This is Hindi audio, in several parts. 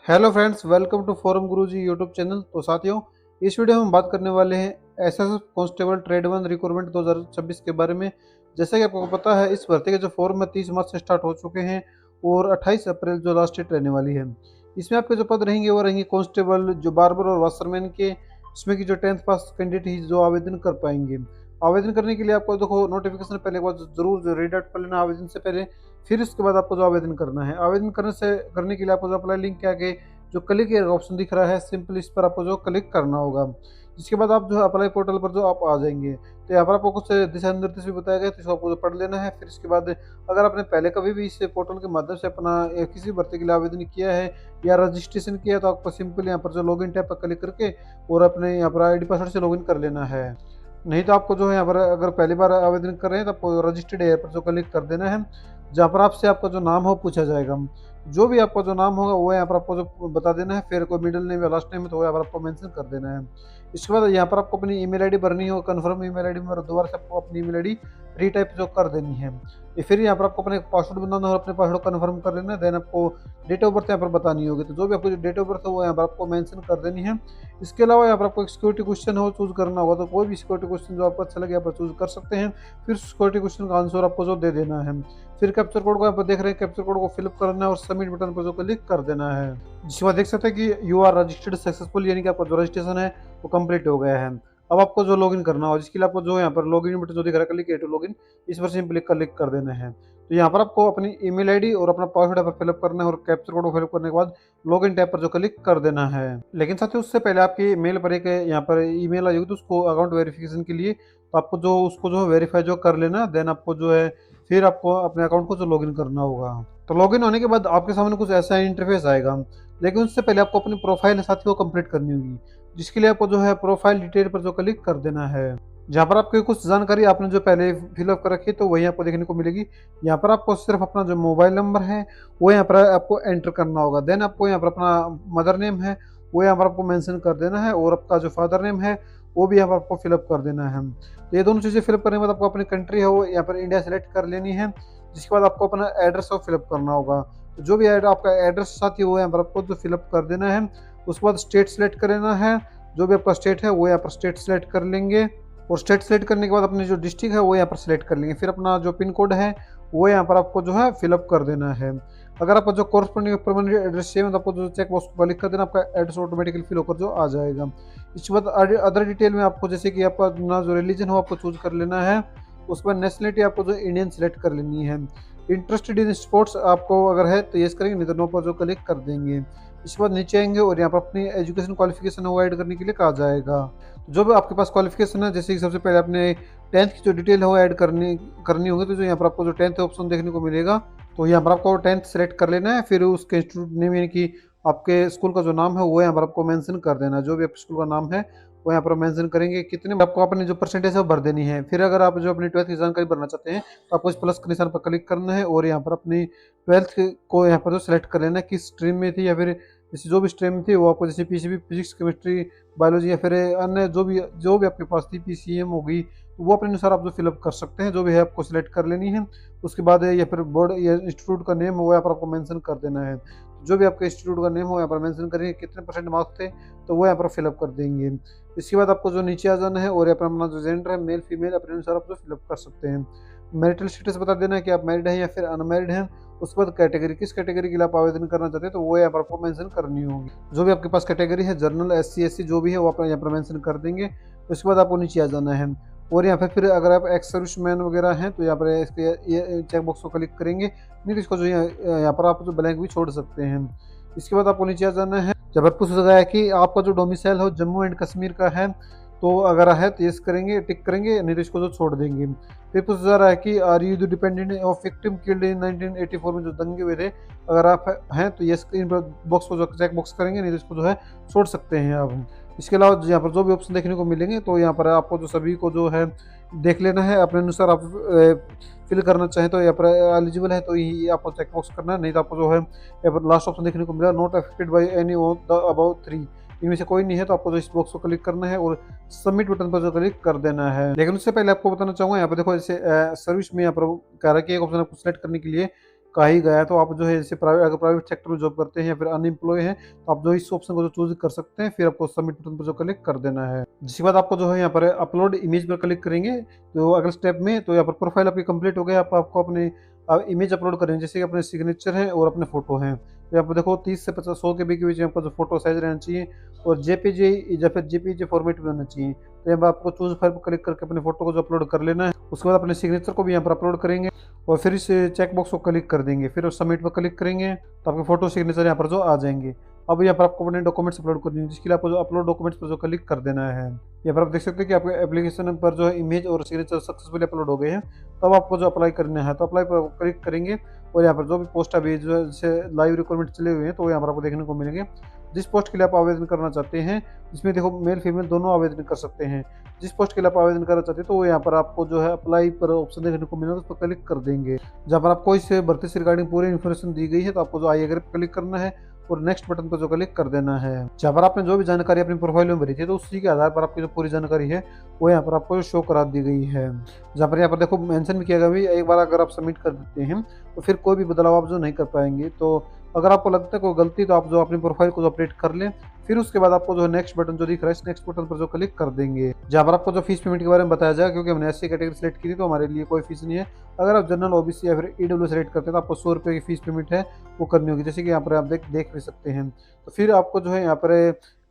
Hello friends, welcome to Forum Guruji YouTube channel. तो साथियों, इस वीडियो में हम बात करने वाले हैं SSF constable trade one recruitment 2026 के बारे में। जैसा कि आपको पता है, इस भर्ती के जो फॉर्म है 30 मार्च से स्टार्ट हो चुके हैं और 28 अप्रैल जो लास्ट डेट रहने वाली है। इसमें आपके जो पद रहेंगे वो रहेंगे कांस्टेबल, जो बार्बर और वाशरमैन के। इसमें की जो 10th पास कैंडिडेट ही जो आवेदन कर पाएंगे। आवेदन करने के लिए आपको देखो नोटिफिकेशन पहले एक बार जरूर रीड आउट कर लेना आवेदन से पहले। फिर उसके बाद आपको जो आवेदन करना है, आवेदन करने के लिए आपको जो अप्लाई लिंक के आगे जो क्लिक का ऑप्शन दिख रहा है, सिंपल इस पर आपको जो क्लिक करना होगा। जिसके बाद आप जो है अप्लाई पोर्टल पर जो आप आ जाएंगे, तो यहाँ पर आपको कुछ दिशा निर्देश भी बताया गया, तो इसको आपको जो पढ़ लेना है। फिर इसके बाद अगर आपने पहले कभी भी इस पोर्टल के माध्यम से अपना किसी भर्ती के लिए आवेदन किया है या रजिस्ट्रेशन किया है, तो आपको सिंपल यहाँ पर जो लॉगिन टैब पर क्लिक करके और अपने यहाँ पर आईडी पासवर्ड से लॉगिन कर लेना है। नहीं तो आपको जो है यहाँ पर अगर पहली बार आवेदन कर रहे हैं तो आपको रजिस्टर्ड है पर जो क्लिक कर देना है, जहाँ पर आपसे आपका जो नाम हो पूछा जाएगा। जो भी आपका जो नाम होगा वो यहाँ पर आपको जो बता देना है। फिर कोई मिडिल नेम या लास्ट नेम है तो वो यहाँ पर आपको मेंशन कर देना है। इसके बाद यहाँ पर आपको अपनी ईमेल आईडी भरनी हो, कंफर्म ईमेल आईडी में, और दोबारा से आपको अपनी ईमेल आईडी रीटाइप जो कर देनी है। ये फिर यहाँ पर आपको अपने पासवर्ड बनाना और अपने पासवर्ड कन्फर्म कर लेना है। देन आपको डेट ऑफ बर्थ यहाँ पर बतानी होगी, तो जो भी आपको डेट ऑफ बर्थ है वो यहाँ पर आपको मेंशन कर देनी है। इसके अलावा यहाँ पर आपको एक सिक्योरिटी क्वेश्चन हो चूज करना होगा, तो कोई भी सिक्योरिटी क्वेश्चन जो आपको अच्छा लगे यहाँ पर चूज कर सकते हैं। फिर सिक्योरिटी क्वेश्चन का आंसर आपको जो दे देना है। फिर कैप्चर कोड को यहाँ पर देख रहे हैं, कैप्चर कोड को फिलअप करना है और सबमिट बटन पर जो क्लिक कर देना है। जिसके बाद देख सकते हैं कि यू आर रजिस्टर्ड सक्सेसफुल, यानी कि आपका जो रजिस्ट्रेशन है वो कंप्लीट हो गया है। अब आपको जो लॉगिन करना हो, जिसके लिए आपको जो यहाँ पर लॉगिन बटन जो दिख रहा है, क्लिक टू लॉगिन, इस पर सिंपली क्लिक कर देना है। तो यहाँ पर आपको अपनी ईमेल आईडी और अपना पासवर्ड यहाँ पर फिलअप करना है और कैप्चर कोड को फिलअप करने के बाद लॉगिन टैब पर जो क्लिक कर देना है। लेकिन साथियों, उससे पहले आपकी मेल पर एक यहाँ पर ईमेल आई होगी, तो उसको अकाउंट वेरिफिकेशन के लिए तो आपको जो उसको जो वेरीफाई जो कर लेना। देन आपको जो है फिर आपको अपने अकाउंट को जो लॉगिन करना होगा। तो लॉगिन होने के बाद आपके सामने कुछ ऐसा इंटरफेस आएगा, लेकिन उससे पहले आपको अपनी प्रोफाइल साथियों को कंप्लीट करनी होगी। जिसके लिए आपको जो है प्रोफाइल डिटेल पर जो क्लिक कर देना है। जहाँ पर आपकी कुछ जानकारी आपने जो पहले फिलअप कर रखी है तो वही आपको देखने को मिलेगी। यहाँ पर आपको सिर्फ अपना जो मोबाइल नंबर है वो यहाँ पर आपको एंटर करना होगा। देन आपको यहाँ पर अपना मदर नेम है वो यहाँ पर आपको मेंशन कर देना है, और आपका जो फादर नेम है वो भी यहाँ पर आपको फिलअप कर देना है। तो ये दोनों चीज़ें फिलअप करने के बाद आपको अपनी कंट्री है वो यहाँ पर इंडिया सेलेक्ट कर लेनी है। जिसके बाद आपको अपना एड्रेस को फिलअप करना होगा। तो जो भी आपका एड्रेस साथ ही वो यहाँ पर आपको जो फिलअप कर देना है। उसके बाद स्टेट सेलेक्ट कर लेना है। जो भी आपका स्टेट है वो यहाँ पर स्टेट सेलेक्ट कर लेंगे, और स्टेट सेलेक्ट करने के बाद अपनी जो डिस्ट्रिक्ट है वो यहाँ पर सेलेक्ट कर लेंगे। फिर अपना जो पिन कोड है वो यहाँ पर आपको जो है फिलअप कर देना है। अगर आपका जो कॉरस्पॉन्डिंग परमानेंट एड्रेस चाहिए तो आपको जो चेक बॉक्स पर क्लिक कर देना, आपका एड्रेस ऑटोमेटिकली फिल होकर जो आ जाएगा। इसके बाद अदर डिटेल में आपको जैसे कि आपका ना जो रिलीजन हो आपको चूज कर लेना है। उसके बाद नेशनलिटी आपको जो इंडियन सेलेक्ट कर लेनी है। इंटरेस्टेड इन स्पोर्ट्स आपको अगर है तो यस करेंगे, नहीं तो नो पर जो क्लिक कर देंगे। इसके बाद नीचे आएंगे और यहाँ पर अपनी एजुकेशन क्वालिफिकेशन वो ऐड करने के लिए कहा जाएगा। तो जो भी आपके पास क्वालिफिकेशन है, जैसे कि सबसे पहले आपने 10th की जो डिटेल है वो ऐड करनी होगी, तो जो यहाँ पर आपको जो 10th ऑप्शन देखने को मिलेगा, तो यहाँ पर आपको 10th सेलेक्ट कर लेना है। फिर उसके इंस्टीट्यूट नेम यानी कि आपके स्कूल का जो नाम है वो यहाँ पर आपको मेंशन कर देना है। जो भी आपके स्कूल का नाम है वो यहाँ पर मेंशन करेंगे, कितने आपको अपनी जो परसेंटेज है वो भर देनी है। फिर अगर आप जो अपनी 12th की जानकारी भरना चाहते हैं तो आपको इस प्लस के निशान पर क्लिक करना है और यहाँ पर अपनी 12th को यहाँ पर जो सेलेक्ट कर लेना है, किस स्ट्रीम में थी या फिर जैसे जो भी स्ट्रीम थी वो आपको, जैसे पीसीबी फिजिक्स केमिस्ट्री बायोलॉजी या फिर अन्य जो भी आपके पास थी, पीसीएम होगी, तो वो अपने अनुसार आप जो फिलअप कर सकते हैं। जो भी है आपको सिलेक्ट कर लेनी है। उसके बाद या फिर बोर्ड या इंस्टीट्यूट का नेम वो यहाँ पर आपको मेंशन कर देना है। जो भी आपके इंस्टीट्यूट का नेम हो यहाँ पर मेंशन करेंगे, कितने परसेंट मार्क्स थे तो वो यहाँ पर फिलअप कर देंगे। इसके बाद आपको जो नीचे आ जाना है और यहाँ पर अपना जो जेंडर है मेल फीमेल अपने अनुसार आप जो फिलअप कर सकते हैं। मैरिटल स्टेटस बता देना है कि आप मैरिड हैं या फिर अनमैरिड हैं। उसके बाद कैटेगरी, किस कैटेगरी के लिए आप आवेदन करना चाहते हैं तो वो यहाँ पर आपको मेंशन करनी होगी। जो भी आपके पास कैटेगरी है, जनरल, एससी, एससी जो भी है वो आप यहाँ पर मेंशन कर देंगे। उसके बाद आपको नीचे आ जाना है और यहाँ पर फिर अगर आप एक्स सर्विसमैन वगैरह हैं तो यहाँ पर इसके ये चेक बॉक्स को क्लिक करेंगे, नहीं तो इसको जो यहाँ पर आप जो ब्लैंक भी छोड़ सकते हैं। इसके बाद आपको नीचे आ जाना है। जब आपको पूछा गया है कि आपका जो डोमिसाइल हो जम्मू एंड कश्मीर का है, तो अगर है तो यस करेंगे, टिक करेंगे, नहीं तो इसको जो छोड़ देंगे। फिर पूछा जा रहा है कि are you the dependent of victim killed in 1984 में जो दंगे हुए थे, अगर आप हैं तो यस इन बॉक्स को जो चेक बॉक्स करेंगे, नहीं तो इसको जो है छोड़ सकते हैं आप। इसके अलावा यहाँ पर जो भी ऑप्शन देखने को मिलेंगे तो यहाँ पर आपको जो सभी को जो है देख लेना है अपने अनुसार। आप फिल करना चाहें तो यहाँ पर एलिजिबल है तो ये आपको चेक बॉक्स करना है, नहीं तो आपको जो है यहाँ पर लास्ट ऑप्शन देखने को मिलेगा, not affected by any of the above 3, इनमें से कोई नहीं है, तो आपको जो इस बॉक्स को क्लिक करना है और सबमिट बटन पर जो क्लिक कर देना है। लेकिन उससे पहले आपको बताना चाहूँगा, यहाँ पर देखो जैसे सर्विस में यहाँ पर कह रहा है कि एक ऑप्शन आपको सेलेक्ट करने के लिए का ही गया है, तो आप जो है जैसे प्राइवेट, अगर प्राइवेट सेक्टर में जॉब करते हैं या फिर अनएम्प्लॉय हैं, तो आप जो इस ऑप्शन को जो चूज़ कर सकते हैं, फिर आपको सबमिट बटन पर जो क्लिक कर देना है। जिसके बाद आपको जो है यहाँ पर अपलोड इमेज पर क्लिक करेंगे, तो अगले स्टेप में तो यहाँ पर प्रोफाइल आपकी कंप्लीट हो गई, आप आपको अपने इमेज अपलोड करेंगे, जैसे कि अपने सिग्नेचर है और अपने फ़ोटो हैं। तो यहाँ पर देखो 30 से 50 100 केबी के बीच में आपका जो फ़ोटो साइज़ रहना चाहिए और जेपीजी या फिर जेपीजी फॉर्मेट में होना चाहिए। तो यहाँ पर आपको चूज़ फाइल पर क्लिक करके अपने फ़ोटो को जो अपलोड कर लेना है। उसके बाद अपने सिग्नेचर को भी यहाँ पर अपलोड करेंगे और फिर इस चेक बॉक्स को क्लिक कर देंगे, फिर सबमिट पर क्लिक करेंगे, तो आपके फ़ोटो सिग्नेचर यहाँ पर जो आ जाएँगे। अब यहाँ पर आपको अपने डॉक्यूमेंट्स अपलोड करनी है, जिसके लिए आपको जो अपलोड डॉक्यूमेंट्स पर जो क्लिक कर देना है। यहाँ पर आप देख सकते हैं कि आपके एप्लीकेशन पर जो है इमेज और सिग्नेचर सक्सेसफुली अपलोड हो गए हैं। तो अब आपको जो अप्लाई करना है, तो अप्लाई पर क्लिक करेंगे और यहाँ पर जो भी पोस्ट अभी जो है जैसे लाइव रिक्वायरमेंट चले हुए हैं, तो यहाँ पर आपको देखने को मिलेंगे। जिस पोस्ट के लिए आप आवेदन करना चाहते हैं, इसमें देखो मेल फीमेल दोनों आवेदन कर सकते हैं। जिस पोस्ट के लिए आप आवेदन करना चाहते हैं, तो वो यहाँ पर आपको जो है अप्लाई पर ऑप्शन देखने को मिलेगा, उस पर क्लिक कर देंगे। जहाँ पर आपको इस भर्ती से रिगार्डिंग पूरी इन्फॉर्मेशन दी गई है, तो आपको जो आई एग्री पर क्लिक करना है और नेक्स्ट बटन पर जो क्लिक कर देना है। जहाँ पर आपने जो भी जानकारी अपनी प्रोफाइल में भरी थी, तो उसी के आधार पर आपकी जो पूरी जानकारी है वो यहाँ पर आपको शो करा दी गई है। जहाँ पर यहाँ पर देखो मेंशन भी किया गया भी, एक बार अगर आप सबमिट कर देते हैं तो फिर कोई भी बदलाव आप जो नहीं कर पाएंगे। तो अगर आपको लगता है कोई गलती, तो आप जो अपनी प्रोफाइल को जो अपडेट कर लें, फिर उसके बाद आपको जो नेक्स्ट बटन जो दिख रहा है, इस नेक्स्ट बटन पर जो क्लिक कर देंगे। जहाँ पर आपको जो फीस पेमेंट के बारे में बताया जाएगा, क्योंकि हमने एससी कैटेगरी सेलेक्ट की थी, तो हमारे लिए कोई फीस नहीं है। अगर आप जनरल, ओबीसी या फिर ईडब्ल्यू सेलेक्ट करते हैं, तो आपको 100 रुपये की फीस पेमेंट है वो करनी होगी, जैसे कि यहाँ पर आप देख भी सकते हैं। तो फिर आपको जो है यहाँ पर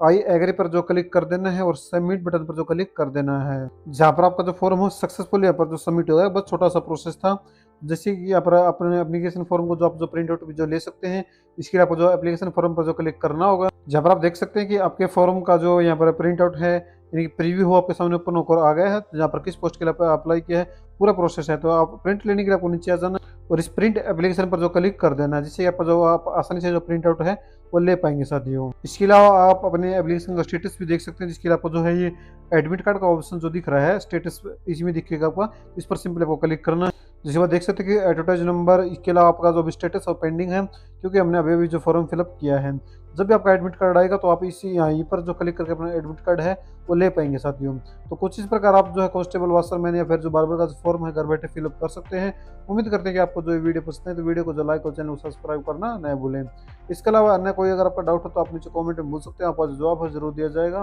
आई एग्री पर जो क्लिक कर देना है और सबमिट बटन पर जो क्लिक कर देना है। जहाँ पर आपका जो फॉर्म हो सक्सेसफुल यहाँ पर जो सबमिट हो गया, बस छोटा सा प्रोसेस था। जैसे कि यहाँ पर अपने एप्लीकेशन फॉर्म को जो आप जो प्रिंट आउट भी जो ले सकते हैं, इसके लिए आपको जो एप्लीकेशन फॉर्म पर जो क्लिक करना होगा। जहाँ पर आप देख सकते हैं कि आपके फॉर्म का जो यहाँ पर प्रिंट आउट है, यानी कि प्रीव्यू हो आपके सामने ओपन होकर आ गया है, जहाँ पर किस पोस्ट के लिए अप्लाई किया है पूरा प्रोसेस है। तो आप प्रिंट लेने के लिए आपको नीचे आ जाना और इस प्रिंट एप्लीकेशन पर जो क्लिक कर देना है, जिससे आप जो आप आसानी से जो प्रिंट आउट है वो ले पाएंगे साथियों। इसके अलावा आप अपने एप्लीकेशन का स्टेटस भी देख सकते हैं, जिसके लिए आपको जो है ये एडमिट कार्ड का ऑप्शन जो दिख रहा है स्टेटस, इसमें दिखेगा आपका, इस पर सिंपली आपको क्लिक करना है। जिसके बाद देख सकते हैं कि एडवर्टाइज नंबर, इसके अलावा आपका जो भी स्टेटस और पेंडिंग है, क्योंकि हमने अभी अभी जो फॉर्म फिलअप किया है। जब भी आपका एडमिट कार्ड आएगा, तो आप इसी यहीं पर जो क्लिक करके अपना एडमिट कार्ड है वो ले पाएंगे साथियों। तो कुछ इस प्रकार आप जो है कांस्टेबल, वाशरमैन या फिर जो बार्बर का जो फॉर्म है घर बैठे फिलअप कर सकते हैं। उम्मीद करते हैं कि आपको जो ये वीडियो पसंद है, तो वीडियो को जो लाइक और चैनल को सब्सक्राइब करना न भूलें। इसके अलावा अन्य कोई अगर आपका डाउट हो, तो आप नीचे कॉमेंट में पूछ सकते हैं, आपको जवाब जरूर दिया जाएगा।